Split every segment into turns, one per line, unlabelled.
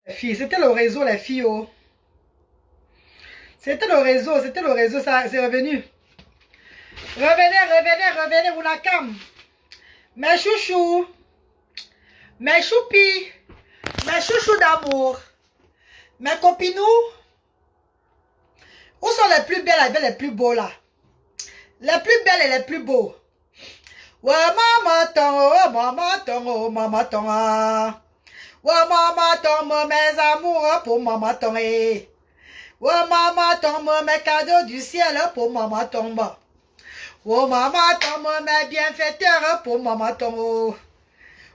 Filles, c'était le réseau, les filles. Oh. C'était le réseau, ça, c'est revenu. Revenez, Ounakam. Mes chouchous, mes choupis, mes chouchous d'amour, mes copinous. Où sont les plus belles et les plus beaux là? Les plus belles et les plus beaux. Ouais, maman ton, oh maman ton, oh maman ton. Ouais, maman ton, mes amours pour maman ton. Ouais, maman ton, mes cadeaux du ciel pour maman ton. Oh maman ton, mes bienfaiteurs pour maman ton. Oh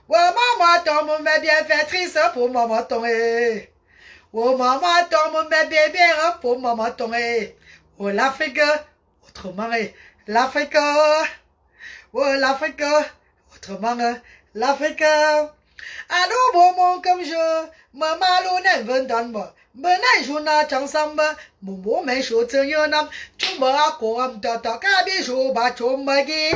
maman ton, mes bienfaitrices pour maman ton. Oh maman ton, mes bébés pour maman ton. Oh l'Afrique, autrement l'Afrique. Oh l'Afrique, autrement l'Afrique. Allô bon comme je, maman l'on ne donne moi. Benai juna changsamba, mumbo me sho tsenyonam, chumba koam tata kabi sho ba chombagi.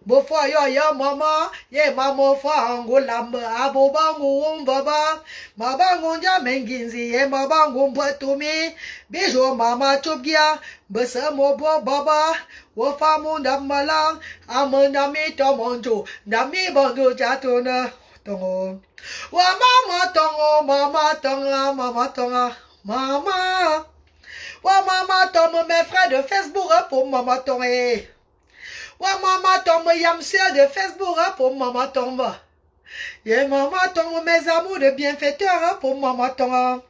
Bofo yo mama, ye mamo fa angolam abo bangu baba. Mabangu ja menginzi ye mabangu mbwatumi. Bijo mama chobgia, besa mobo baba. Wofa munda malang, amandami tomonjo, dami bandu jatuna tongo. Wa mama tongo, mama tonga, mama tonga. Maman, ouais maman tombe mes frères de Facebook pour maman tombe. Ouais maman tombe yamseur de Facebook pour maman tombe. Yeah maman tombe mes amours de bienfaiteurs pour maman tombe.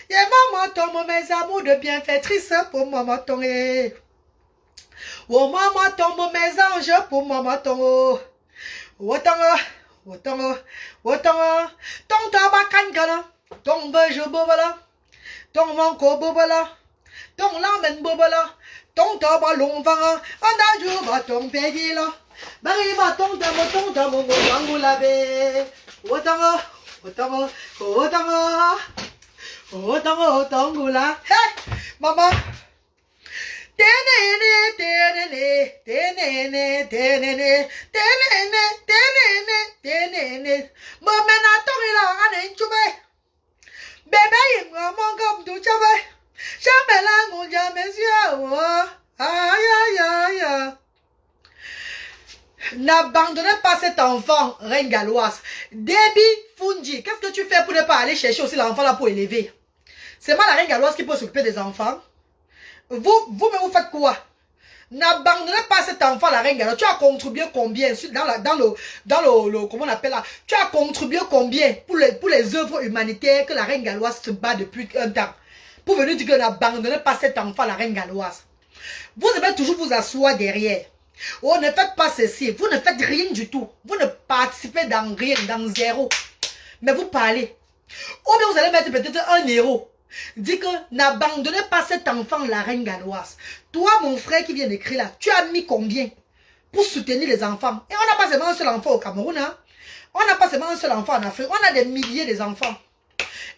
Yeah maman tombe mes amours de bienfaitrices pour maman tombe. Oh maman tombe mes anges pour maman tombe. Wotongo, ton tabakankana, ton bejo bobala. Ton manco bobala, ton lamen bobala, ton tabalon vanga, andaju ba ton pegila, bariba ton damo, wangulabe, otanga, otangula, hey, mama, tenene, momena tongira anenchube. Bébé, maman comme tout jamais. Jamais là, mon jamais sûr. Aïe. N'abandonnez pas cet enfant, reine galloise. Debbie Fungi, qu'est-ce que tu fais pour ne pas aller chercher aussi l'enfant là pour élever? C'est moi la reine galloise qui peut s'occuper des enfants. Vous-même, vous faites quoi? N'abandonnez pas cet enfant, la reine galloise. Tu as contribué combien dans le comment on appelle là? Tu as contribué combien pour les œuvres humanitaires que la reine galloise se bat depuis un temps? Pour venir dire que n'abandonnez pas cet enfant, la reine galloise. Vous devez toujours vous asseoir derrière. Oh, ne faites pas ceci. Vous ne faites rien du tout. Vous ne participez dans rien, dans zéro. Mais vous parlez. Ou bien vous allez mettre peut-être un héros. Dis que n'abandonnez pas cet enfant, la reine galloise. Toi, mon frère qui vient d'écrire là, tu as mis combien pour soutenir les enfants? Et on n'a pas seulement un seul enfant au Cameroun. Hein? On n'a pas seulement un seul enfant en Afrique. On a des milliers d'enfants.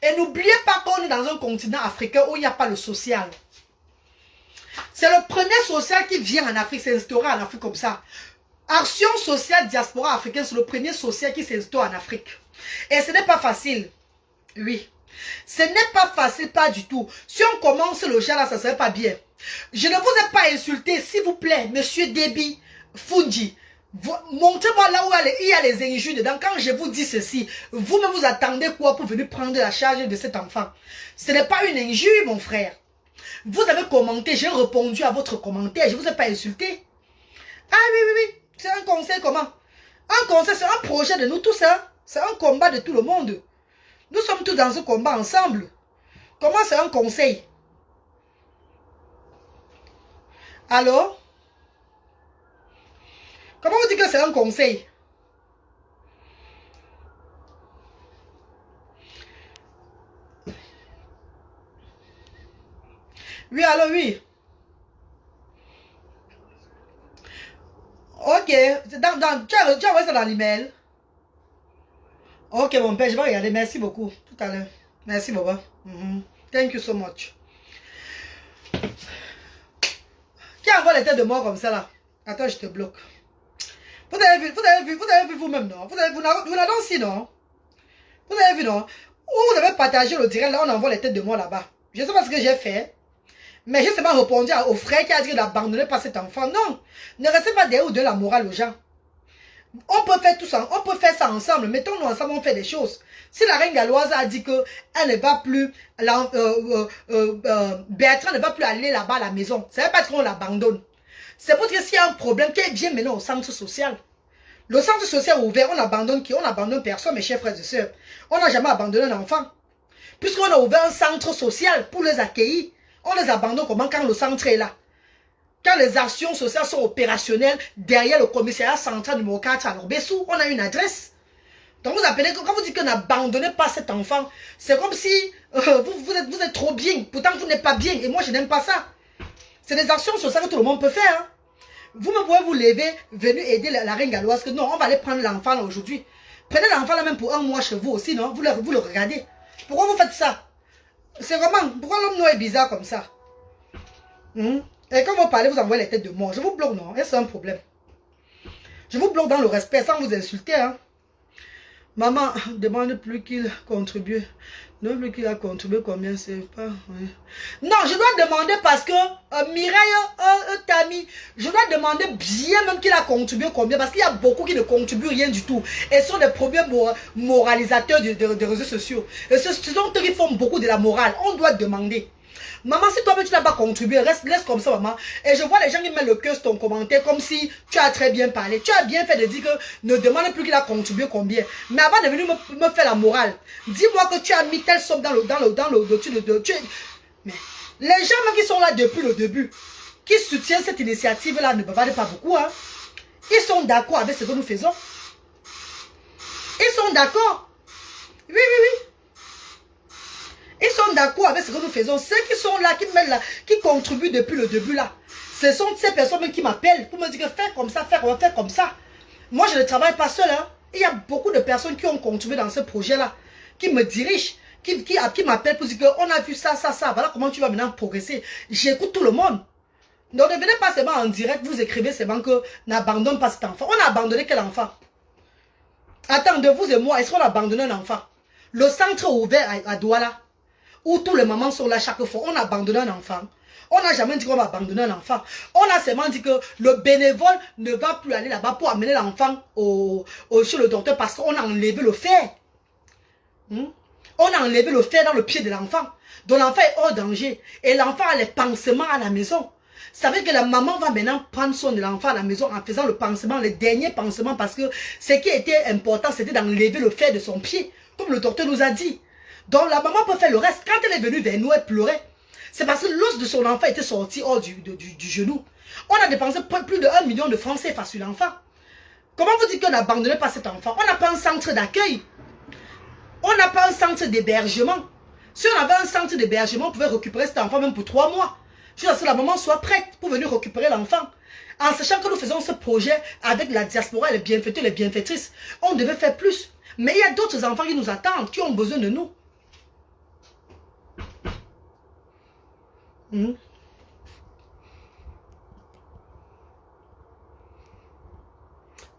Et n'oubliez pas qu'on est dans un continent africain où il n'y a pas le social. C'est le premier social qui vient en Afrique, s'est instauré en Afrique comme ça. Action sociale diaspora africaine, c'est le premier social qui s'instaure en Afrique. Et ce n'est pas facile. Oui. Ce n'est pas facile, pas du tout. Si on commence le genre là, ça ne serait pas bien. Je ne vous ai pas insulté, s'il vous plaît, monsieur Debbie Fungi. Montrez-moi là où il y a les injures dedans. Quand je vous dis ceci, vous-même vous attendez quoi pour venir prendre la charge de cet enfant? Ce n'est pas une injure, mon frère. Vous avez commenté, j'ai répondu à votre commentaire, je ne vous ai pas insulté. Ah oui. C'est un conseil comment? Un conseil, c'est un projet de nous tous. Hein? C'est un combat de tout le monde. Nous sommes tous dans ce combat ensemble. Comment c'est un conseil? Allô? Comment vous dites que c'est un conseil? Oui, allô, oui. Ok. Tu as envoyé ça dans l'email? Ok, mon père, je vais regarder. Merci beaucoup. Tout à l'heure. Merci, Baba. Thank you so much. Qui envoie les têtes de mort comme ça, là? Attends, je te bloque. Vous avez vu vous-même, non? Vous avez vu, non? Vous avez vu, non? Vous Vous avez partagé le direct, là, on envoie les têtes de moi là-bas. Je ne sais pas ce que j'ai fait. Mais j'ai seulement répondu au frère qui a dit d'abandonner pas cet enfant. Non. Ne restez pas derrière ou de la morale aux gens. On peut faire tout ça, on peut faire ça ensemble. Mettons-nous ensemble, on fait des choses. Si la reine galloise a dit que elle ne va plus, Bertrand ne va plus aller là-bas à la maison, ça ne veut pas dire qu'on l'abandonne. C'est pour dire que s'il y a un problème, qu'elle vienne maintenant au centre social. Le centre social est ouvert, on abandonne qui? On abandonne personne, mes chers frères et sœurs. On n'a jamais abandonné un enfant. Puisqu'on a ouvert un centre social pour les accueillir, on les abandonne comment quand le centre est là? Quand les actions sociales sont opérationnelles, derrière le commissariat central numéro 4 à Lorbessou, on a une adresse. Donc vous appelez, quand vous dites qu'on n'abandonnez pas cet enfant, c'est comme si vous êtes trop bien, pourtant vous n'êtes pas bien, et moi je n'aime pas ça. C'est des actions sociales que tout le monde peut faire. Hein. Vous me pouvez vous lever, venir aider la reine galloise, que non, on va aller prendre l'enfant là aujourd'hui. Prenez l'enfant là même pour un mois chez vous aussi, non? Vous le regardez. Pourquoi vous faites ça? C'est vraiment, pourquoi l'homme noir est bizarre comme ça? Et quand vous parlez, vous envoyez les têtes de mort. Je vous bloque, non? C'est un problème. Je vous bloque dans le respect sans vous insulter. Hein. Maman, demande plus qu'il contribue. Non plus qu'il a contribué combien, c'est pas... Ouais. Non, je dois demander parce que Mireille, Tammy, je dois demander bien même qu'il a contribué combien. Parce qu'il y a beaucoup qui ne contribuent rien du tout. Et ce sont des premiers moralisateurs des réseaux sociaux. Et ce sont eux qui font beaucoup de la morale. On doit demander. Maman, si toi-même tu n'as pas contribué, laisse comme ça, maman. Et je vois les gens qui mettent le cœur sur ton commentaire comme si tu as très bien parlé. Tu as bien fait de dire que ne demande plus qu'il a contribué combien. Mais avant de venir me faire la morale, dis-moi que tu as mis telle somme dans le Mais les gens même qui sont là depuis le début, qui soutiennent cette initiative-là, ne bavardent pas beaucoup. Hein. Ils sont d'accord avec ce que nous faisons. Ils sont d'accord. Oui, oui, oui. Ils sont d'accord avec ce que nous faisons. Ceux qui sont là, qui contribuent depuis le début là, ce sont ces personnes qui m'appellent pour me dire que faire comme ça, faire comme ça. Moi, je ne travaille pas seul. Hein. Il y a beaucoup de personnes qui ont contribué dans ce projet-là, qui me dirigent, qui m'appellent pour dire qu'on a vu ça, ça, ça. Voilà comment tu vas maintenant progresser. J'écoute tout le monde. Donc, ne venez pas seulement en direct, vous écrivez seulement que n'abandonne pas cet enfant. On a abandonné quel enfant? Attendez, vous et moi, est-ce qu'on a abandonné un enfant? Le centre ouvert à Douala, où tous les mamans sont là chaque fois, on a abandonné un enfant. On n'a jamais dit qu'on va abandonner un enfant. On a seulement dit que le bénévole ne va plus aller là-bas pour amener l'enfant chez le docteur parce qu'on a enlevé le fer. On a enlevé le fer dans le pied de l'enfant. Donc l'enfant est hors danger. Et l'enfant a les pansements à la maison. Ça veut dire que la maman va maintenant prendre soin de l'enfant à la maison en faisant le pansement, le dernier pansement, parce que ce qui était important, c'était d'enlever le fer de son pied, comme le docteur nous a dit. Donc la maman peut faire le reste. Quand elle est venue vers nous, elle pleurait. C'est parce que l'os de son enfant était sorti hors du genou. On a dépensé plus de 1 million de francs CFA sur l'enfant. Comment vous dites qu'on n'abandonnait pas cet enfant? On n'a pas un centre d'accueil. On n'a pas un centre d'hébergement. Si on avait un centre d'hébergement, on pouvait récupérer cet enfant même pour 3 mois. Jusqu'à ce que la maman soit prête pour venir récupérer l'enfant. En sachant que nous faisons ce projet avec la diaspora et les bienfaiteurs et les bienfaitrices, on devait faire plus. Mais il y a d'autres enfants qui nous attendent, qui ont besoin de nous.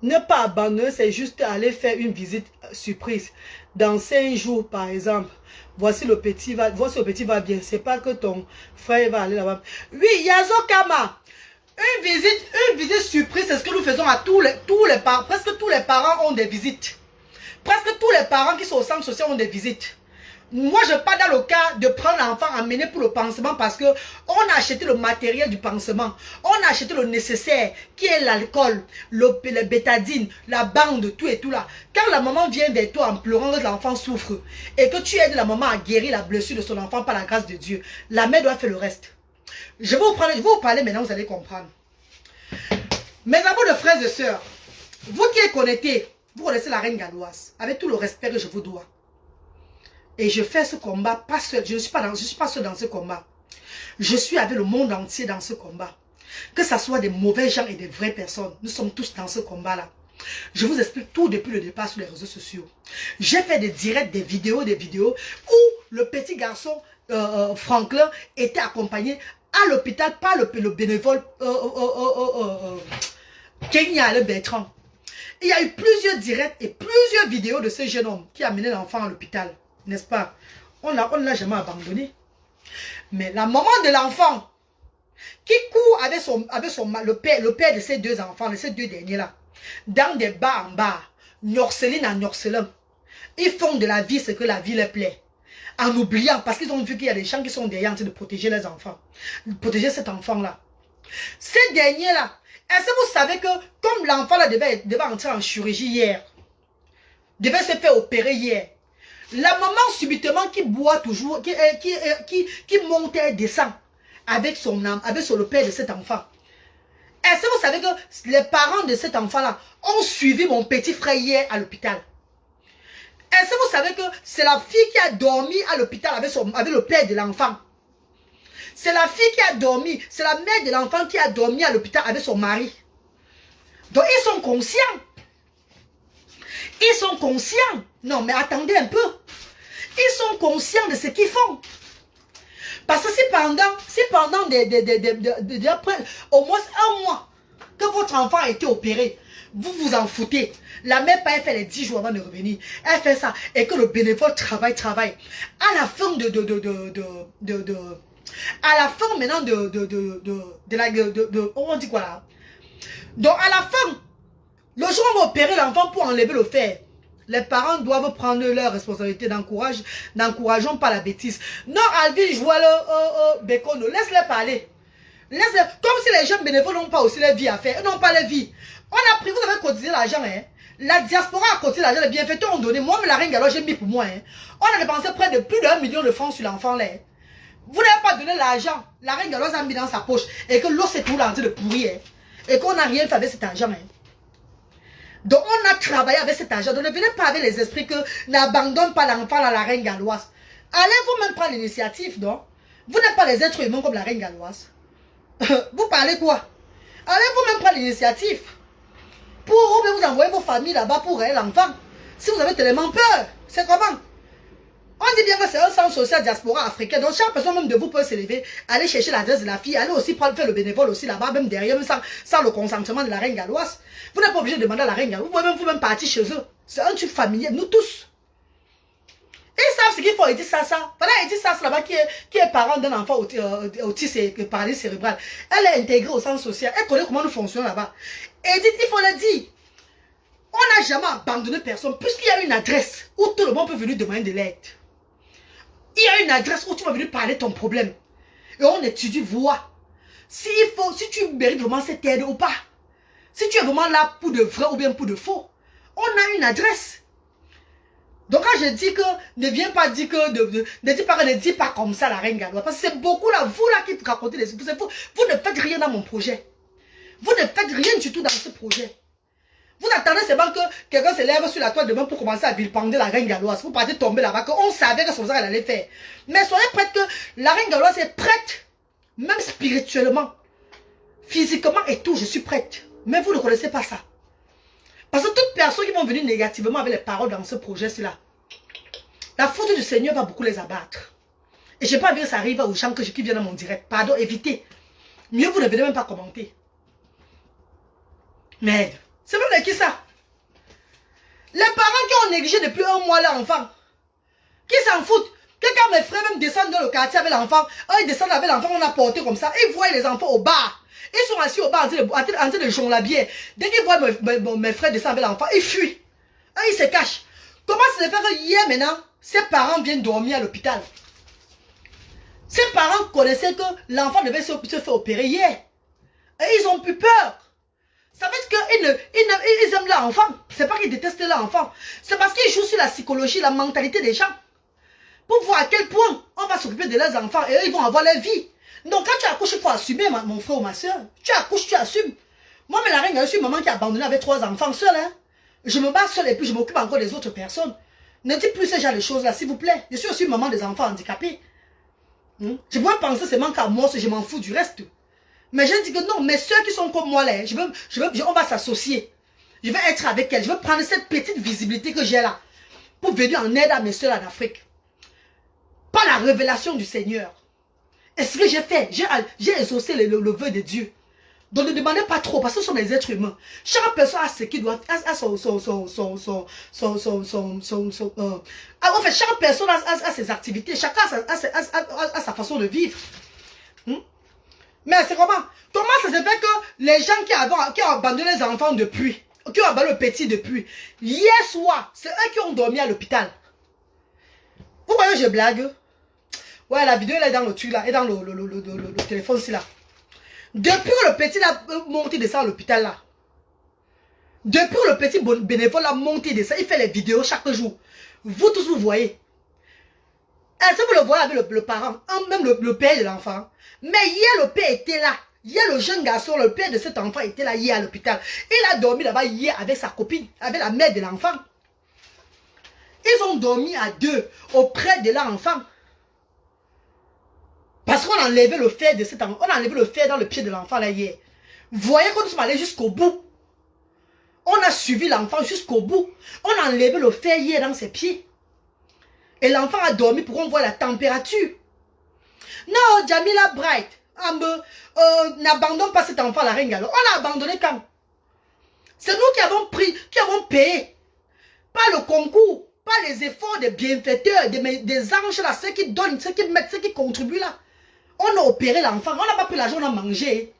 Ne pas abandonner, c'est juste aller faire une visite surprise. Dans 5 jours, par exemple, voici le petit va bien. C'est pas que ton frère va aller là-bas. Oui, Yazo Kama. Une visite surprise, c'est ce que nous faisons à tous les parents. Presque tous les parents ont des visites. Presque tous les parents qui sont au centre social ont des visites. Moi, je parle dans le cas de prendre l'enfant amené pour le pansement parce que on a acheté le matériel du pansement. On a acheté le nécessaire qui est l'alcool, le bétadine, la bande, tout et tout là. Quand la maman vient vers toi en pleurant que l'enfant souffre et que tu aides la maman à guérir la blessure de son enfant par la grâce de Dieu, la mère doit faire le reste. Je vais vous parler maintenant, vous allez comprendre. Mes amours de frères et sœurs, vous qui êtes connectés, vous connaissez la reine galloise, avec tout le respect que je vous dois. Et je fais ce combat pas seul. Je ne suis pas seul dans ce combat. Je suis avec le monde entier dans ce combat. Que ce soit des mauvais gens et des vraies personnes. Nous sommes tous dans ce combat-là. Je vous explique tout depuis le départ sur les réseaux sociaux. J'ai fait des directs, des vidéos où le petit garçon Franklin était accompagné à l'hôpital par le bénévole Kenya le Bertrand. Il y a eu plusieurs directs et plusieurs vidéos de ce jeune homme qui a amené l'enfant à l'hôpital. n'est-ce pas? On ne l'a jamais abandonné. Mais la maman de l'enfant, qui court avec le père de ces deux enfants, de ces deux derniers-là, dans des bars en bas, Norceline en Norcelin, ils font de la vie ce que la vie leur plaît. En oubliant, parce qu'ils ont vu qu'il y a des gens qui sont derrière en train de protéger les enfants. De protéger cet enfant-là. Ces derniers-là, est-ce que vous savez que comme l'enfant-là devait entrer en chirurgie hier, devait se faire opérer hier, la maman subitement qui boit toujours, qui monte et descend avec le père de cet enfant. Est-ce que vous savez que les parents de cet enfant-là ont suivi mon petit frère hier à l'hôpital? Est-ce que vous savez que c'est la fille qui a dormi à l'hôpital avec le père de l'enfant? C'est la fille qui a dormi, c'est la mère de l'enfant qui a dormi à l'hôpital avec son mari. Donc ils sont conscients. Ils sont conscients. Non mais attendez un peu. Ils sont conscients de ce qu'ils font. Parce que si pendant au moins un mois que votre enfant a été opéré, vous vous en foutez. La mère pas fait les 10 jours avant de revenir. Elle fait ça. Et que le bénévole travaille. À la fin à la fin maintenant on dit quoi là? Donc à la fin, le jour où on va opérer l'enfant pour enlever le fer, les parents doivent prendre leur responsabilité. N'encourageons pas la bêtise. Non, Alvin joue le bécono. Laisse-les parler. Comme si les jeunes bénévoles n'ont pas aussi leur vie à faire. Ils n'ont pas leur vie. On a pris, vous avez cotisé l'argent. Hein? La diaspora a cotisé l'argent. Les bienfaiteurs ont donné. Moi, la reine Galoise, j'ai mis pour moi. Hein? On a dépensé près de plus d'1 million de francs sur l'enfant là. Vous n'avez pas donné l'argent. La reine Galoise a mis dans sa poche. Et que l'eau s'est tout en train de pourrir. Hein? Et qu'on n'a rien fait avec cet argent. Hein? Donc on a travaillé avec cet argent. Donc ne venez pas avec les esprits que n'abandonne pas l'enfant à la reine galloise. Allez vous-même prendre l'initiative, non? Vous n'êtes pas les êtres humains comme la reine galloise. Vous parlez quoi? Allez vous-même prendre l'initiative. Pour vous envoyer vos familles là-bas pour l'enfant. Si vous avez tellement peur, c'est comment? On dit bien que c'est un centre social diaspora africain. Donc chaque personne même de vous peut s'élever, aller chercher l'adresse de la fille, aller aussi faire le bénévole aussi là-bas, même derrière, même sans le consentement de la reine galloise. Vous n'êtes pas obligé de demander à la reine galloise. Vous pouvez vous-même partir chez eux. C'est un truc familier, nous tous. Ils savent ce qu'il faut. Edith Sassa. Voilà Edith Sassa là-bas qui est parent d'un enfant autiste et paralysie cérébrale. Elle est intégrée au centre social. Elle connaît comment nous fonctionnons là-bas. Edith, il faut le dire. On n'a jamais abandonné personne puisqu'il y a une adresse où tout le monde peut venir demander de l'aide. Il y a une adresse où tu vas venir parler de ton problème. Et on étudie, voir si tu mérites vraiment cette aide ou pas. Si tu es vraiment là pour de vrai ou bien pour de faux. On a une adresse. Donc quand je dis que ne viens pas dire que ne dis pas comme ça la reine galloise. Parce que c'est beaucoup là, vous là qui racontez les histoires. Vous ne faites rien dans mon projet. Vous ne faites rien du tout dans ce projet. Vous attendez seulement que quelqu'un se lève sur la toile demain pour commencer à vilipender la reine galloise. Vous partez tomber là-bas, qu'on savait que son ça elle allait faire. Mais soyez prête que la reine galloise est prête, même spirituellement, physiquement et tout, je suis prête. Mais vous ne connaissez pas ça. Parce que toute personne qui va venir négativement avec les paroles dans ce projet-là, la faute du Seigneur va beaucoup les abattre. Et je n'ai pas envie que ça arrive aux gens qui viennent dans mon direct. Pardon, évitez. Mieux vous ne venez même pas commenter. Merde. C'est même de qui ça? Les parents qui ont négligé depuis un mois l'enfant. Qui s'en foutent? Quelqu'un, mes frères même descendent dans le quartier avec l'enfant. Ils descendent avec l'enfant, on a porté comme ça. Ils voient les enfants au bar. Ils sont assis au bar en train de jongler la bière. Dès qu'ils voient mes frères descendre avec l'enfant, ils fuient. Ils se cachent. Comment se fait que hier maintenant, ses parents viennent dormir à l'hôpital? Ses parents connaissaient que l'enfant devait se faire opérer hier. Et ils ont plus peur. Ça veut dire qu'ils aiment leur enfant. C'est pas qu'ils détestent leur enfant. C'est parce qu'ils jouent sur la psychologie, la mentalité des gens. Pour voir à quel point on va s'occuper de leurs enfants et eux, ils vont avoir leur vie. Donc quand tu accouches, il faut assumer, mon frère ou ma soeur. Tu accouches, tu assumes. Moi, mais la reine, je suis une maman qui a abandonné avec 3 enfants seule. Hein. Je me bats seule et puis je m'occupe encore des autres personnes. Ne dites plus ce genre de choses-là, s'il vous plaît. Je suis aussi une maman des enfants handicapés. Je pourrais penser seulement qu'à moi, je m'en fous du reste. Mais je dis que non, mes soeurs qui sont comme moi, là, on va s'associer. Je vais être avec elles. Je vais prendre cette petite visibilité que j'ai là pour venir en aide à mes soeurs en Afrique. Par la révélation du Seigneur. Et ce que j'ai fait, j'ai exaucé le vœu de Dieu. Donc ne demandez pas trop, parce que ce sont des êtres humains. Chaque personne a ce qu'il doit, a en fait, chaque personne a ses activités, chacun a sa façon de vivre. Mais c'est comment? Comment ça se fait que les gens qui ont abandonné les enfants depuis, qui ont abandonné le petit depuis, hier soir, c'est eux qui ont dormi à l'hôpital. Vous voyez, je blague? Ouais, la vidéo elle est dans le truc là, et dans le téléphone aussi là. Depuis que le petit là monte et descend à l'hôpital là, depuis que le petit bénévole là monte et descend, il fait les vidéos chaque jour. Vous tous vous voyez. Est-ce que vous le voyez avec le parent, même le père de l'enfant? Mais hier le père était là. Hier le jeune garçon, le père de cet enfant était là hier à l'hôpital. Il a dormi là-bas hier avec sa copine, avec la mère de l'enfant. Ils ont dormi à deux auprès de l'enfant. Parce qu'on a enlevé le fer de cet enfant. On a enlevé le fer dans le pied de l'enfant là hier. Vous voyez qu'on nous allés jusqu'au bout. On a suivi l'enfant jusqu'au bout. On a enlevé le fer hier dans ses pieds. Et l'enfant a dormi pour qu'on voit la température. Non, Jamila Bright, n'abandonne pas cet enfant à la Reine. On l'a abandonné quand? C'est nous qui avons pris, qui avons payé. Pas le concours, pas les efforts des bienfaiteurs, des anges là, ceux qui donnent, ceux qui mettent, ceux qui contribuent là. On a opéré l'enfant, on n'a pas pris l'argent, on a mangé.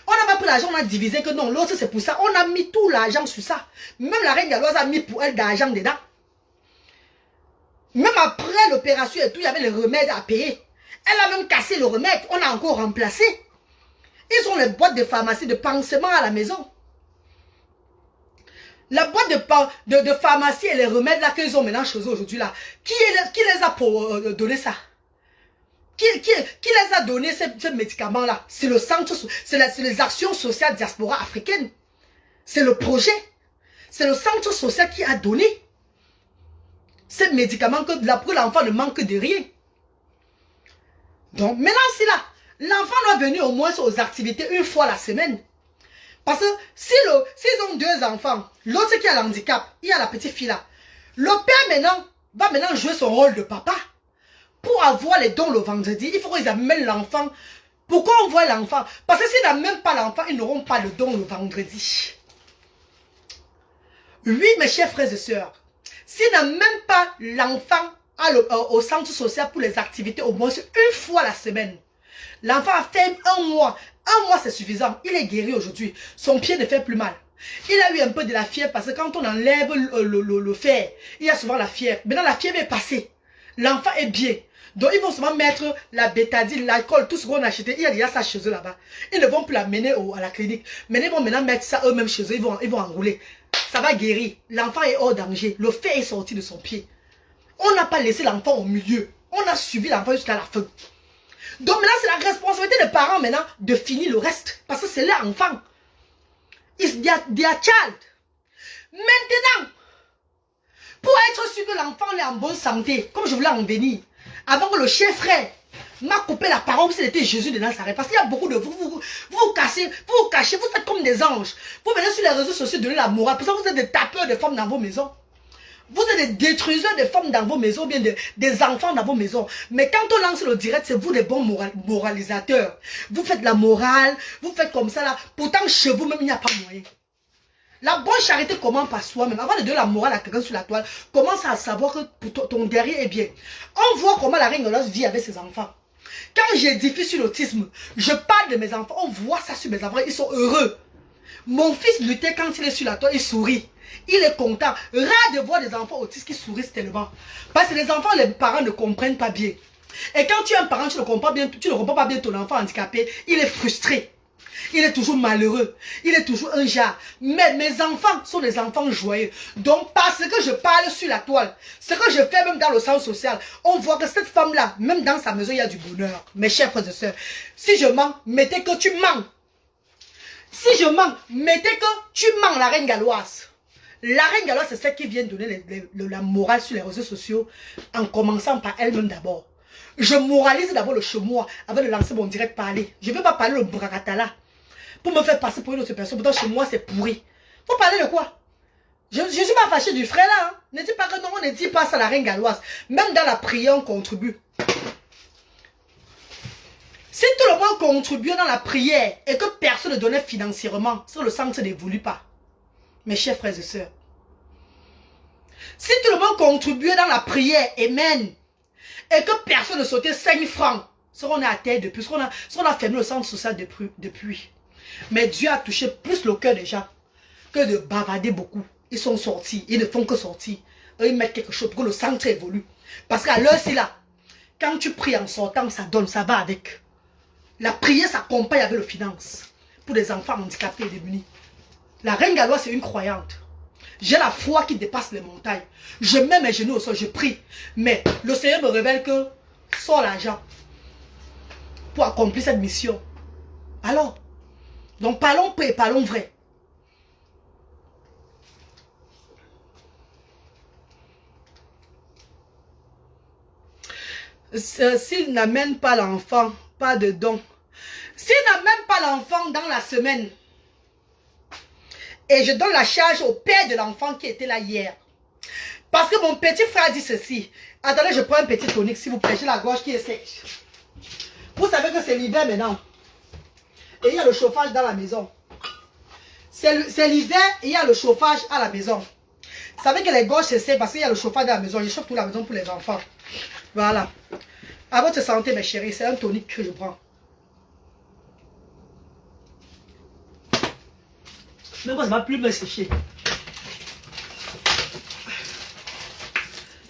On n'a pas pris l'argent, on a divisé que non, l'autre c'est pour ça. On a mis tout l'argent sur ça. Même la Reine Galloise a mis pour elle de l'argent dedans. Même après l'opération et tout, il y avait les remèdes à payer. Elle a même cassé le remède, on a encore remplacé. Ils ont les boîtes de pharmacie de pansement à la maison. La boîte de pharmacie et les remèdes là qu'ils ont maintenant chez eux aujourd'hui là, qui les a pour donner ça? Qui les a donné ces médicaments là? C'est le centre, c'est les actions sociales diaspora africaine. C'est le projet. C'est le centre social qui a donné ces médicaments que pour l'enfant ne manque de rien. Donc maintenant c'est là. L'enfant doit venir au moins aux activités une fois la semaine. Parce que s'ils ont deux enfants, l'autre qui a l'handicap, il y a la petite fille là. Le père va maintenant jouer son rôle de papa. Pour avoir les dons le vendredi, il faut qu'ils amènent l'enfant. Pourquoi on voit l'enfant? Parce que s'ils n'amènent pas l'enfant, ils n'auront pas le don le vendredi. Oui, mes chers frères et sœurs, s'ils n'amènent pas l'enfant au centre social pour les activités au moins une fois la semaine, l'enfant a fait un mois. Un mois, c'est suffisant. Il est guéri aujourd'hui. Son pied ne fait plus mal. Il a eu un peu de la fièvre parce que quand on enlève le fer, il y a souvent la fièvre. Maintenant, la fièvre est passée. L'enfant est bien. Donc, ils vont seulement mettre la bétadine, l'alcool, tout ce qu'on a acheté. Il y a déjà ça chez eux là-bas. Ils ne vont plus l'amener à la clinique. Mais ils vont maintenant mettre ça eux-mêmes chez eux. Ils vont enrouler. Ça va guérir. L'enfant est hors danger. Le fer est sorti de son pied. On n'a pas laissé l'enfant au milieu. On a suivi l'enfant jusqu'à la fin. Donc maintenant, c'est la responsabilité des parents maintenant de finir le reste. Parce que c'est leur enfant. It's their child. Maintenant, pour être sûr que l'enfant est en bonne santé, comme je voulais en venir, avant que le chef frère m'a coupé la parole, c'était Jésus de Nazareth. Parce qu'il y a beaucoup de vous vous cachez, vous faites comme des anges. Vous venez sur les réseaux sociaux donner la morale. Pour ça, vous êtes des tapeurs de femmes dans vos maisons. Vous êtes des détruiseurs de femmes dans vos maisons, bien des enfants dans vos maisons. Mais quand on lance le direct, c'est vous les bons moralisateurs. Vous faites la morale, vous faites comme ça là. Pourtant, chez vous-même, il n'y a pas moyen. La bonne charité commence par soi-même. Avant de donner la morale à quelqu'un sur la toile, commence à savoir que ton derrière est bien. On voit comment la Reine Galloise vit avec ses enfants. Quand j'édifie sur l'autisme, je parle de mes enfants, on voit ça sur mes enfants, ils sont heureux. Mon fils luttait quand il est sur la toile, il sourit. Il est content. Rare de voir des enfants autistes qui sourient tellement. Parce que les enfants, les parents ne comprennent pas bien. Et quand tu es un parent, tu ne comprends pas bien ton enfant handicapé, il est frustré. Il est toujours malheureux. Il est toujours un jar. Mais mes enfants sont des enfants joyeux. Donc, parce que je parle sur la toile, ce que je fais même dans le centre social, on voit que cette femme-là, même dans sa maison, il y a du bonheur. Mes chers frères et sœurs, si je mens, mettez que tu mens. Si je mens, mettez que tu mens, la Reine Galloise. La Reine Galloise, c'est celle qui vient donner la morale sur les réseaux sociaux, en commençant par elle-même d'abord. Je moralise d'abord le chez moi avant de lancer mon direct parler. Je ne veux pas parler le bracatala pour me faire passer pour une autre personne. Pourtant, chez moi, c'est pourri. Vous parlez de quoi? Je ne suis pas fâché du frère là. Hein. Ne dis pas que non, on ne dit pas ça à la Reine Galloise. Même dans la prière, on contribue. Si tout le monde contribuait dans la prière et que personne ne donnait financièrement, ça le centre n'évolue pas. Mes chers frères et sœurs. Si tout le monde contribuait dans la prière, amen, et que personne ne sautait 5 francs, ça on est à terre depuis, ça on a fermé le centre social depuis. Mais Dieu a touché plus le cœur des gens que de bavarder beaucoup. Ils sont sortis, ils ne font que sortir. Ils mettent quelque chose pour que le centre évolue. Parce qu'à l'heure-ci là, quand tu pries en sortant, ça donne, ça va avec. La prière s'accompagne avec le finance. Pour les enfants handicapés et démunis. La reine galloise, c'est une croyante. J'ai la foi qui dépasse les montagnes. Je mets mes genoux au sol, je prie. Mais le Seigneur me révèle que sort l'argent pour accomplir cette mission. Alors, donc parlons prêt, parlons vrai. S'il n'amène pas l'enfant, pas de don. S'il n'amène pas l'enfant dans la semaine, et je donne la charge au père de l'enfant qui était là hier. Parce que mon petit frère dit ceci. Attendez, je prends un petit tonique, s'il vous plaît. J'ai la gorge qui est sèche. Vous savez que c'est l'hiver maintenant. Et il y a le chauffage dans la maison. C'est l'hiver et il y a le chauffage à la maison. Vous savez que les gorges c'est sec parce qu'il y a le chauffage dans la maison. Je chauffe toute la maison pour les enfants. Voilà. À votre santé, mes chéris. C'est un tonique que je prends. Mais moi, ça va plus me sécher.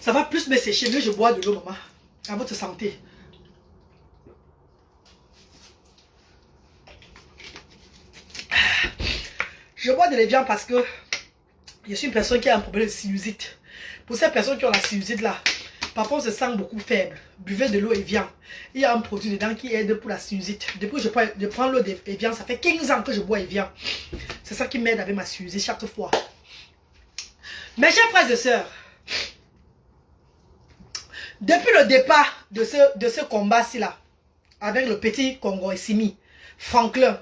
Ça va plus me sécher. Mais je bois de l'eau, maman. À votre santé. Je bois de l'évian parce que je suis une personne qui a un problème de sinusite. Pour ces personnes qui ont la sinusite là, parfois on se sent beaucoup faible. Buvez de l'eau Evian. Il y a un produit dedans qui aide pour la sinusite. Depuis que je prends l'eau d'Evian, ça fait 15 ans que je bois Evian. C'est ça qui m'aide avec ma sinusite chaque fois. Mes chers frères et sœurs, depuis le départ de ce combat-ci là, avec le petit Congo Simi, Franklin,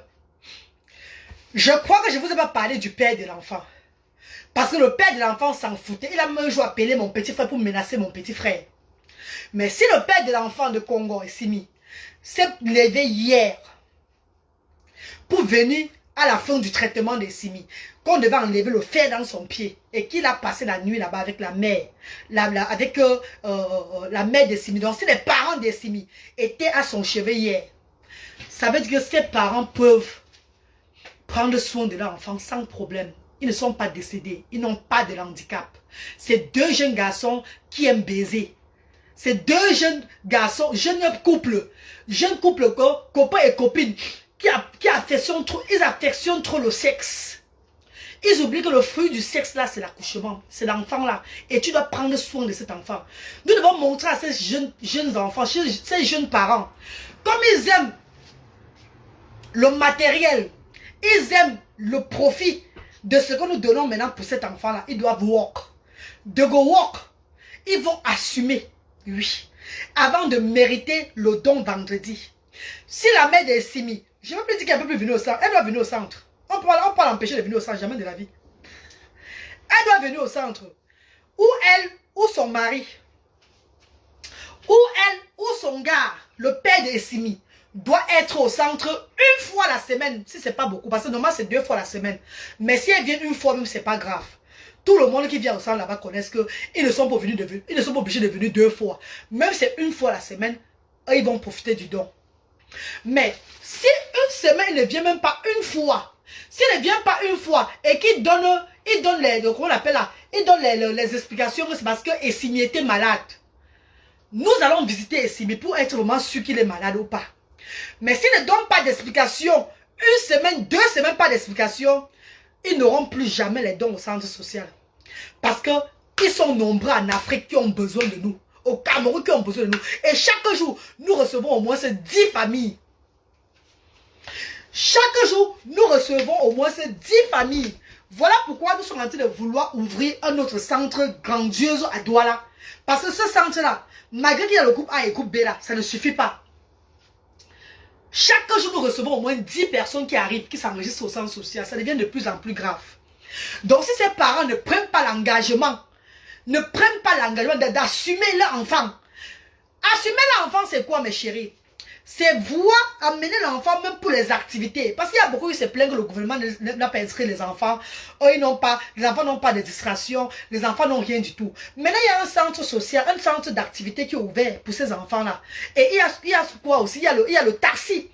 je crois que je ne vous ai pas parlé du père de l'enfant. Parce que le père de l'enfant s'en foutait. Il a même joué appeler mon petit frère pour menacer mon petit frère. Mais si le père de l'enfant de Congo Simi s'est levé hier pour venir à la fin du traitement de Simi, qu'on devait enlever le fer dans son pied et qu'il a passé la nuit là-bas avec la mère, avec la mère de Simi. Donc si les parents de Simi étaient à son chevet hier, ça veut dire que ses parents peuvent prendre soin de leur enfant sans problème. Ils ne sont pas décédés. Ils n'ont pas de handicap. C'est deux jeunes garçons qui aiment baiser. C'est deux jeunes garçons, jeunes couples, copains et copines, qui affectionnent trop, ils affectionnent trop le sexe. Ils oublient que le fruit du sexe là, c'est l'accouchement. C'est l'enfant là. Et tu dois prendre soin de cet enfant. Nous devons montrer à ces jeunes enfants, ces jeunes parents, comme ils aiment le matériel, ils aiment le profit de ce que nous donnons maintenant pour cet enfant-là. Ils doivent walk. De go walk. Ils vont assumer, oui, avant de mériter le don vendredi. Si la mère de Simi, je ne veux plus dire qu'elle ne peut plus venir au centre, elle doit venir au centre. On peut l'empêcher de venir au centre, jamais de la vie. Elle doit venir au centre. Ou elle, ou son mari, ou elle, ou son gars, le père de Simi, doit être au centre une fois la semaine, si c'est pas beaucoup, parce que normalement c'est 2 fois la semaine. Mais si elle vient une fois même, c'est pas grave. Tout le monde qui vient au centre là-bas connaissent qu'ils ne sont pas obligés de venir 2 fois. Même si c'est une fois la semaine, eux, ils vont profiter du don. Mais si une semaine, il ne vient même pas une fois, s'il ne vient pas une fois et qu'il donne les, comment on appelle là, il donne les explications, c'est parce que Essimi était malade. Nous allons visiter Essimi pour être vraiment sûr qu'il est malade ou pas. Mais s'ils ne donnent pas d'explication, une semaine, 2 semaines, pas d'explication, ils n'auront plus jamais les dons au centre social. Parce qu'ils sont nombreux en Afrique qui ont besoin de nous. Au Cameroun qui ont besoin de nous. Et chaque jour, nous recevons au moins 10 familles. Chaque jour, nous recevons au moins 10 familles. Voilà pourquoi nous sommes en train de vouloir ouvrir un autre centre grandiose à Douala. Parce que ce centre-là, malgré qu'il y a le groupe A et le groupe B là, ça ne suffit pas. Chaque jour, nous recevons au moins 10 personnes qui arrivent, qui s'enregistrent au centre social. Ça devient de plus en plus grave. Donc, si ces parents ne prennent pas l'engagement, d'assumer leur enfant. Assumer l'enfant, c'est quoi, mes chéris? c'est voir amener l'enfant même pour les activités. Parce qu'il y a beaucoup qui se plaignent que le gouvernement n'a pas inscrit les enfants. Oh, les enfants n'ont pas de distraction, les enfants n'ont rien du tout. Maintenant, il y a un centre social, un centre d'activité qui est ouvert pour ces enfants-là. Et il y a quoi aussi? Il y a le taxi.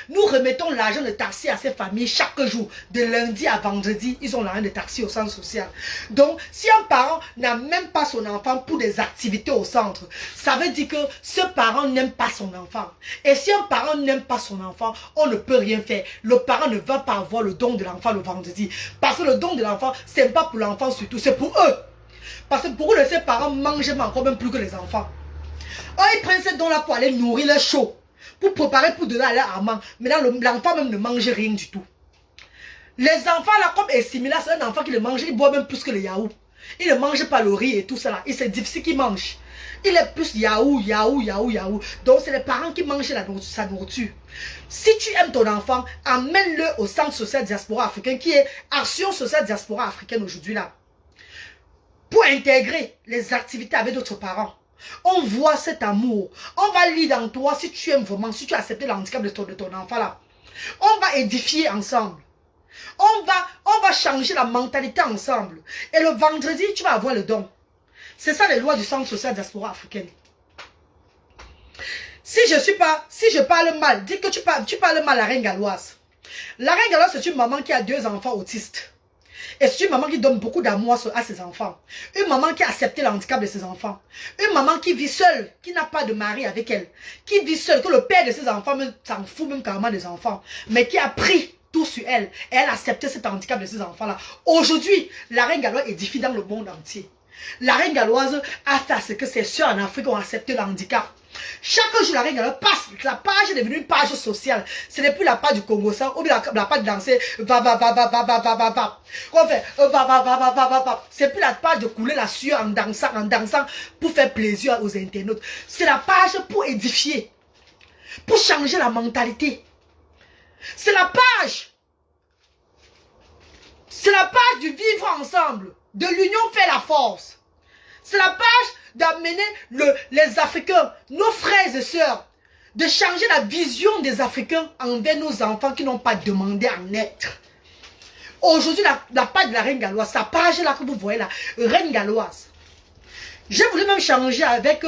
Nous remettons l'argent de taxi à ces familles chaque jour. De lundi à vendredi, ils ont l'argent de taxi au centre social. Donc, si un parent n'a même pas son enfant pour des activités au centre, ça veut dire que ce parent n'aime pas son enfant. Et si un parent n'aime pas son enfant, on ne peut rien faire. Le parent ne va pas avoir le don de l'enfant le vendredi. Parce que le don de l'enfant, ce n'est pas pour l'enfant surtout, c'est pour eux. Parce que beaucoup de ces parents mangent encore même plus que les enfants. Eux, ils prennent ce don-là pour aller nourrir les chauds. Pour préparer, pour donner à leur amant. Maintenant, l'enfant même ne mange rien du tout. Les enfants là, comme Essimila, c'est un enfant qui le mange, il boit même plus que le yaourt. Il ne mange pas le riz et tout ça là. C'est difficile qu'il mange. Il est plus yaourt. Donc, c'est les parents qui mangent sa nourriture. Si tu aimes ton enfant, amène-le au centre social diaspora africain, qui est Action sociale diaspora africaine aujourd'hui là. Pour intégrer les activités avec d'autres parents. On voit cet amour. On va lire dans toi si tu aimes vraiment, si tu as accepté le handicap de ton enfant là. On va édifier ensemble. On va changer la mentalité ensemble. Et le vendredi, tu vas avoir le don. C'est ça les lois du centre social diaspora africaine. Si je parle mal, dis que tu parles mal à la reine galloise. La reine galloise, c'est une maman qui a 2 enfants autistes. Et c'est une maman qui donne beaucoup d'amour à ses enfants. Une maman qui a accepté le handicap de ses enfants. Une maman qui vit seule, qui n'a pas de mari avec elle. Qui vit seule, que le père de ses enfants s'en fout même carrément des enfants. Mais qui a pris tout sur elle. Et elle a accepté cet handicap de ses enfants-là. Aujourd'hui, la reine galloise édifie dans le monde entier. La reine galloise a fait ce que ses soeurs en Afrique ont accepté le handicap. Chaque jour, la reine galloise passe. La page est devenue une page sociale. Ce n'est plus la page du Congo, ça, ou bien la page de danser. Qu'on fait C'est plus la page de couler la sueur en dansant pour faire plaisir aux internautes. C'est la page pour édifier, pour changer la mentalité. C'est la page. C'est la page du vivre ensemble. De l'union fait la force. C'est la page d'amener les Africains, nos frères et sœurs, de changer la vision des Africains envers nos enfants qui n'ont pas demandé à naître. Aujourd'hui, la page de la reine galloise, sa page là que vous voyez là, reine galloise. J'ai voulu même changer avec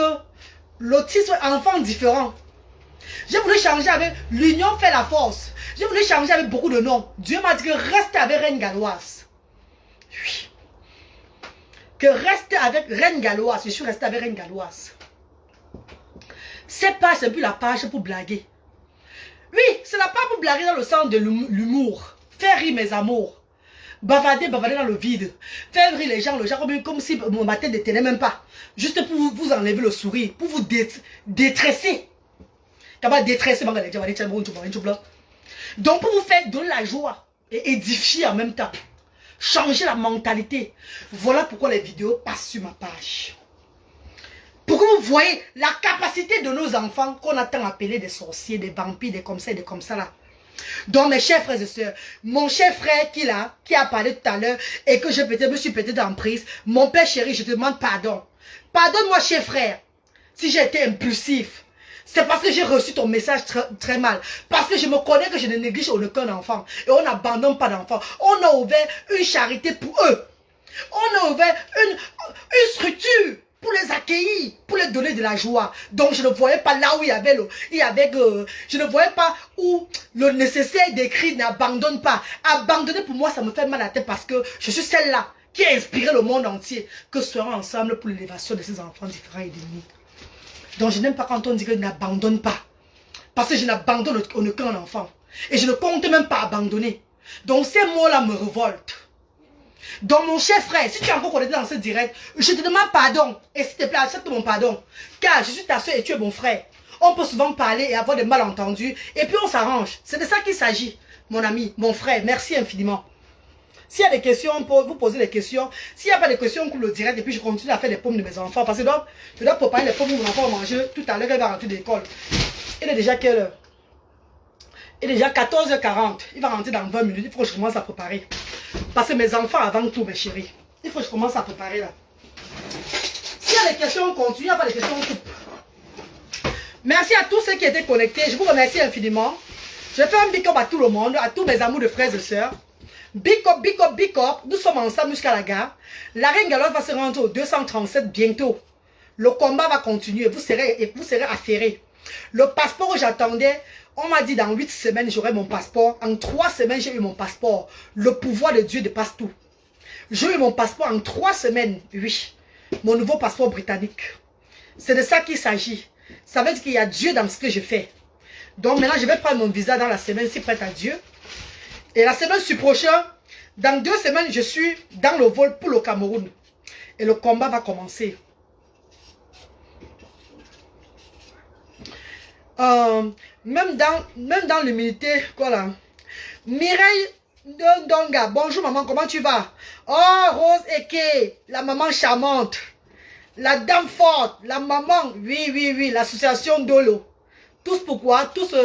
l'autisme enfant différent. J'ai voulu changer avec l'union fait la force. J'ai voulu changer avec beaucoup de noms. Dieu m'a dit que reste avec reine galloise. Oui. Que reste avec reine galloise. Je suis resté avec reine galloise. Cette page, c'est plus la page pour blaguer. Oui, c'est la page pour blaguer dans le sens de l'humour. Faire rire mes amours. Bavarder dans le vide. Faire rire les gens comme si ma tête ne tenait même pas. Juste pour vous enlever le sourire. Pour vous détresser. Donc pour vous faire donner la joie. Et édifier en même temps. Changer la mentalité. Voilà pourquoi les vidéos passent sur ma page. Pour que vous voyez la capacité de nos enfants qu'on a tant appelé des sorciers, des vampires, des comme ça là. Donc mes chers frères et sœurs, mon cher frère qui a parlé tout à l'heure et que me suis peut-être en prise, mon père chéri, je te demande pardon. Pardonne-moi cher frère, si j'ai été impulsif. C'est parce que j'ai reçu ton message très mal. Parce que je me connais que je ne néglige aucun enfant. Et on n'abandonne pas d'enfants. On a ouvert une charité pour eux. On a ouvert une structure pour les accueillir, pour les donner de la joie. Donc je ne voyais pas là où il y avait je ne voyais pas où le nécessaire d'écrire n'abandonne pas. Abandonner pour moi, ça me fait mal à la tête parce que je suis celle-là qui a inspiré le monde entier. Que serons ensemble pour l'élévation de ces enfants différents et d'ennemis. Donc je n'aime pas quand on dit que je n'abandonne pas. Parce que je n'abandonne aucun enfant. Et je ne compte même pas abandonner. Donc ces mots-là me révoltent. Donc mon cher frère, si tu es encore connecté dans ce direct, je te demande pardon. Et s'il te plaît, accepte mon pardon. Car je suis ta soeur et tu es mon frère. On peut souvent parler et avoir des malentendus. Et puis on s'arrange. C'est de ça qu'il s'agit, mon ami, mon frère. Merci infiniment. S'il y a des questions, vous posez des questions. S'il n'y a pas de questions, on coupe le direct et puis je continue à faire des pommes de mes enfants. Parce que je dois préparer les pommes que mon enfant va manger tout à l'heure. Elle va rentrer de l'école. Il est déjà quelle heure? Il est déjà 14h40. Il va rentrer dans 20 minutes. Il faut que je commence à préparer. Parce que mes enfants avant tout, mes chéris. Il faut que je commence à préparer là. S'il y a des questions, on continue. Il n'y a pas de questions, on coupe. Merci à tous ceux qui étaient connectés. Je vous remercie infiniment. Je fais un big up à tout le monde, à tous mes amours de frères et sœurs. Big up, big up, big up. Nous sommes ensemble jusqu'à la gare. La reine Galoise va se rendre au 237 bientôt. Le combat va continuer. Vous serez affairés. Le passeport que j'attendais, on m'a dit dans 8 semaines, j'aurai mon passeport. En 3 semaines, j'ai eu mon passeport. Le pouvoir de Dieu dépasse tout. J'ai eu mon passeport en 3 semaines. Oui. Mon nouveau passeport britannique. C'est de ça qu'il s'agit. Ça veut dire qu'il y a Dieu dans ce que je fais. Donc maintenant, je vais prendre mon visa dans la semaine, si prête à Dieu. Et la semaine prochaine, dans 2 semaines, je suis dans le vol pour le Cameroun. Et le combat va commencer. Même dans l'humilité, quoi là. Mireille Donga, bonjour maman, comment tu vas? Oh, Rose Eke, la maman charmante. La dame forte, la maman, oui, l'association Dolo. Tous pourquoi? Tous,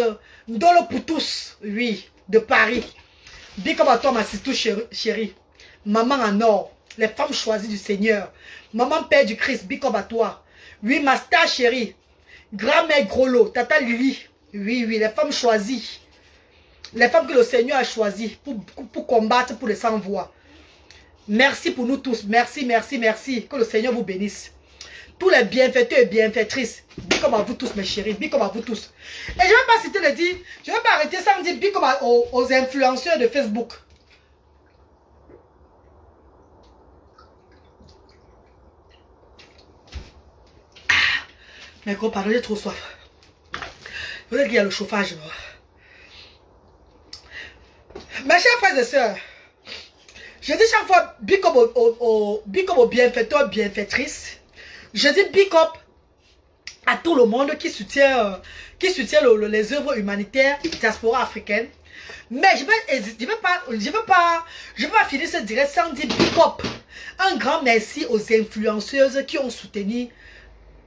Dolo pour tous, oui, de Paris. Big comme à toi, ma sister chérie. Maman en or, les femmes choisies du Seigneur. Maman Père du Christ, big comme à toi. Oui, ma star chérie. Grand-mère Grolo, Tata Lily. Oui, les femmes choisies. Les femmes que le Seigneur a choisies pour combattre pour les sans-voix. Merci pour nous tous. Merci. Que le Seigneur vous bénisse. Tous les bienfaiteurs et bienfaitrices. Big comme à vous tous, mes chéris. Big comme à vous tous. Et je ne vais pas citer le dire. Je ne vais pas arrêter sans dire big comme aux influenceurs de Facebook. Mais gros, pardon, j'ai trop soif. Peut-être qu'il y a le chauffage. Mes chers frères et sœurs, je dis chaque fois big up aux bienfaiteurs, bienfaitrices. Je dis big up à tout le monde qui soutient les œuvres humanitaires diaspora africaine. Mais je vais pas finir ce direct sans dire big up. Un grand merci aux influenceuses qui ont soutenu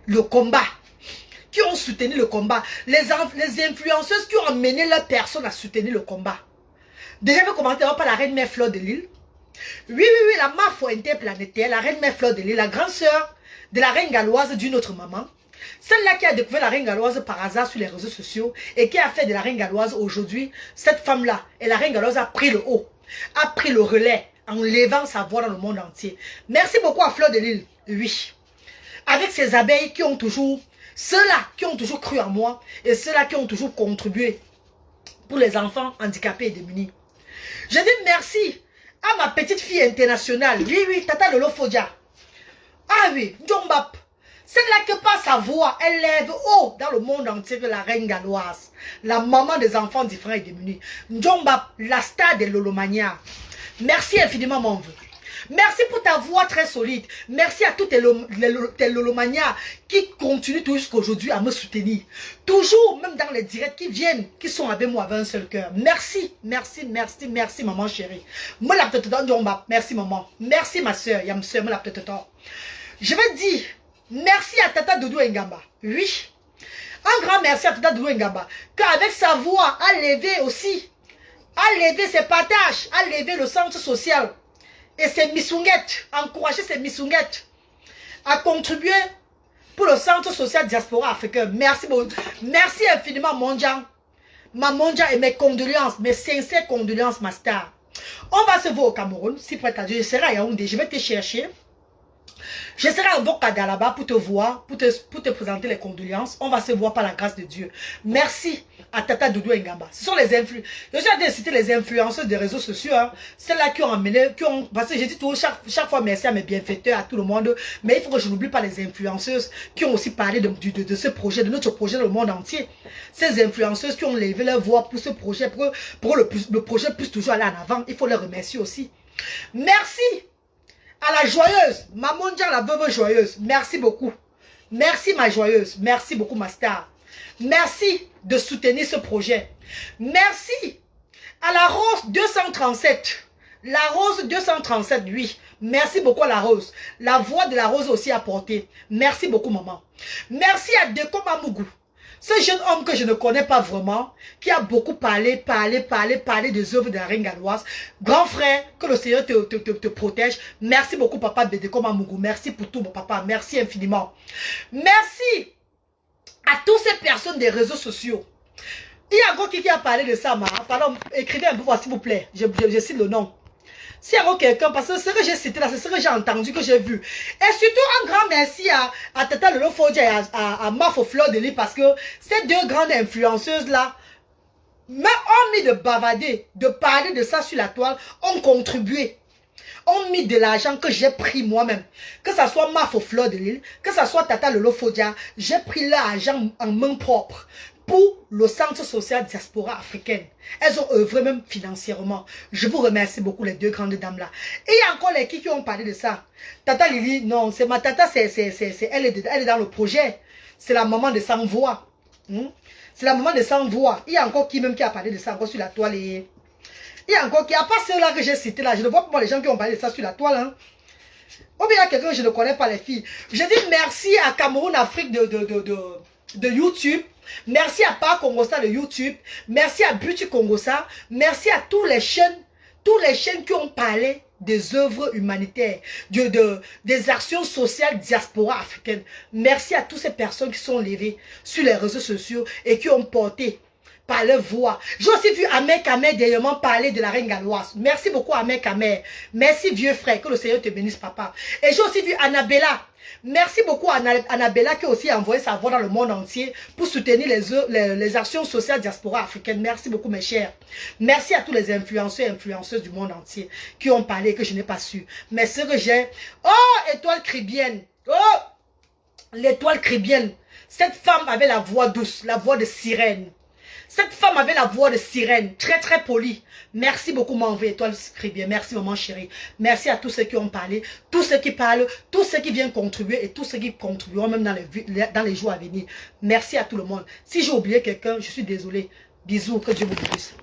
le combat. Les influenceuses qui ont amené leur personne à soutenir le combat. Déjà, je vais commencer par la reine mère Fleur de Lille. Oui, la mafia interplanétaire, la reine mère Fleur de Lille, la grande sœur de la reine galloise d'une autre maman. Celle-là qui a découvert la reine galloise par hasard sur les réseaux sociaux et qui a fait de la reine galloise aujourd'hui, cette femme-là, et la reine galloise a pris le haut, a pris le relais en levant sa voix dans le monde entier. Merci beaucoup à Fleur de Lille, oui. Avec ces abeilles qui ont toujours, ceux-là qui ont toujours cru en moi et ceux-là qui ont toujours contribué pour les enfants handicapés et démunis. Je dis merci à ma petite fille internationale, oui, Tata Lolo Fodia. Ah oui, Ndjombap. Celle-là qui par sa voix, elle lève haut dans le monde entier que la reine galloise, la maman des enfants différents et démunis. Ndjombap, la star de Lolomania. Merci infiniment, mon vœu. Merci pour ta voix très solide. Merci à tous tes Lolomania qui continuent toujours jusqu'à aujourd'hui à me soutenir. Toujours, même dans les directs qui viennent, qui sont avec moi avec un seul cœur. Merci, maman chérie. Merci, maman. Merci, ma soeur. Je vais dire merci à Tata Doudou Ngamba. Oui. Un grand merci à Tata Doudou Ngamba. Qu'avec sa voix, a levé aussi. A levé ses partages. A levé le centre social. Et ses missunguettes. Encourager ses missunguettes. A contribué pour le centre social diaspora africain. Merci beaucoup. Merci infiniment, Mondian. Ma Mondian et mes condoléances. Mes sincères condoléances, ma star. On va se voir au Cameroun. Si prête à Dieu, je serai à Yaoundé. Je vais te chercher. Je serai à Bokada là-bas pour te voir, pour te présenter les condoléances. On va se voir par la grâce de Dieu. Merci à Tata Doudou Ngamba. Ce sont les influenceurs. Je suis citer les influenceurs des réseaux sociaux. Hein. Celles-là qui ont amené, parce que j'ai dit toujours chaque fois merci à mes bienfaiteurs, à tout le monde. Mais il faut que je n'oublie pas les influenceuses qui ont aussi parlé de ce projet, de notre projet dans le monde entier. Ces influenceuses qui ont levé leur voix pour ce projet, pour le projet puisse toujours aller en avant. Il faut les remercier aussi. Merci à la joyeuse, ma mondiale, la veuve joyeuse. Merci beaucoup. Merci ma joyeuse. Merci beaucoup ma star. Merci de soutenir ce projet. Merci à la Rose 237. La Rose 237, oui. Merci beaucoup à la Rose. La voix de la Rose aussi a porté. Merci beaucoup maman. Merci à Deko Mamougou. Ce jeune homme que je ne connais pas vraiment, qui a beaucoup parlé des œuvres de la reine galloise. Grand frère, que le Seigneur te protège. Merci beaucoup, papa Bédéko Mamougou. Merci pour tout, mon papa. Merci infiniment. Merci à toutes ces personnes des réseaux sociaux. Il y a encore qui a parlé de ça, pardon, écrivez un peu, s'il vous plaît, je cite le nom. S'il y a encore quelqu'un, parce que ce que j'ai cité là, c'est ce que j'ai entendu, que j'ai vu. Et surtout, un grand merci à Tata Lolo Fodja et à Mafo Fleur de Lis, parce que ces deux grandes influenceuses là, ont mis de bavader, de parler de ça sur la toile, ont contribué. Ont mis de l'argent que j'ai pris moi-même. Que ça soit Mafo Fleur de Lis, que ça soit Tata Lolo Fodja, j'ai pris l'argent en main propre pour le centre social diaspora africaine. Elles ont œuvré même financièrement. Je vous remercie beaucoup, les deux grandes dames-là. Et il y a encore les qui ont parlé de ça. Tata Lili, non, c'est ma tata, elle est dans le projet. C'est la maman de Sans Voix. C'est la maman de Sans Voix. Il y a encore qui même qui a parlé de ça encore sur la toile. Et il y a encore qui, à part ceux-là que j'ai cités là, je ne vois pas les gens qui ont parlé de ça sur la toile. Hein. Ou bien il y a quelqu'un que je ne connais pas, les filles. Je dis merci à Cameroun Afrique de YouTube. Merci à Pa Congosa de YouTube. Merci à Beauty Congosa. Merci à tous les chaînes qui ont parlé des œuvres humanitaires, des actions sociales diaspora africaines. Merci à toutes ces personnes qui sont levées sur les réseaux sociaux et qui ont porté par leur voix. J'ai aussi vu Ahmed Kamer dernièrement parler de la reine galloise. Merci beaucoup Ahmed Kamer. Merci vieux frère, que le Seigneur te bénisse papa. Et j'ai aussi vu Annabella. Merci beaucoup à Annabella qui a aussi envoyé sa voix dans le monde entier pour soutenir les actions sociales diaspora africaines. Merci beaucoup mes chers. Merci à tous les influenceurs et influenceuses du monde entier qui ont parlé et que je n'ai pas su. Mais ce que j'ai... Oh, étoile cribienne. Oh, l'étoile cribienne. Cette femme avait la voix douce, la voix de sirène. Cette femme avait la voix de sirène, très très polie. Merci beaucoup, mon vie étoile cribienne. Merci, maman chérie. Merci à tous ceux qui ont parlé, tous ceux qui parlent, tous ceux qui viennent contribuer et tous ceux qui contribueront même dans les jours à venir. Merci à tout le monde. Si j'ai oublié quelqu'un, je suis désolée. Bisous, que Dieu vous bénisse.